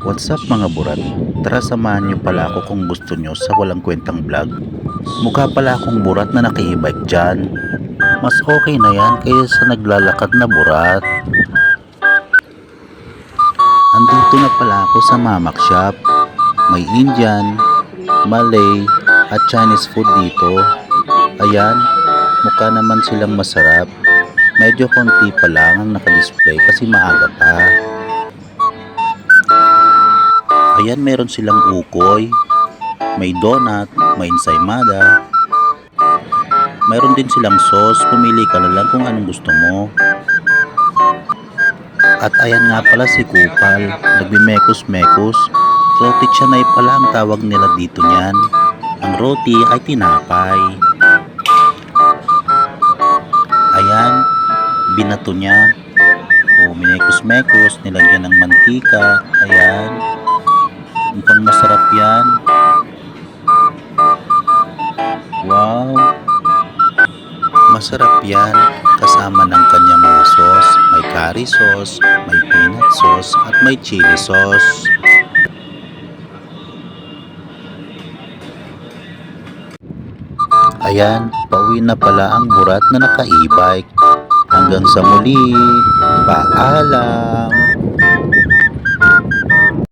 What's up mga burat? Tara samahan nyo pala ako kung gusto nyo sa walang kwentang vlog. Mukha pala akong burat na naka-e-bike dyan. Mas okay na yan kaysa sa naglalakad na burat. Andito na pala ako sa Mamak Shop. May Indian, Malay at Chinese food dito. Ayan, mukha naman silang masarap. Medyo konti pa lang ang nakadisplay kasi maaga pa. Ayan, meron silang ukoy, may donut, may ensaymada. Mayroon din silang sauce, pumili ka na lang kung anong gusto mo. At ayan nga pala si Kupal, nagmimekos-mekos. Roti canay pala ang tawag nila dito niyan. Ang roti ay tinapay. Ayan, binato niya. O, minekos-mekos, nilagyan ng mantika. Ayan. Mukhang masarap yan. Wow. Masarap yan. Kasama ng kanyang mga sauce. May curry sauce, may peanut sauce, at may chili sauce. Ayan, pauwi na pala ang burat na naka-e-bike. Hanggang sa muli. Paalam.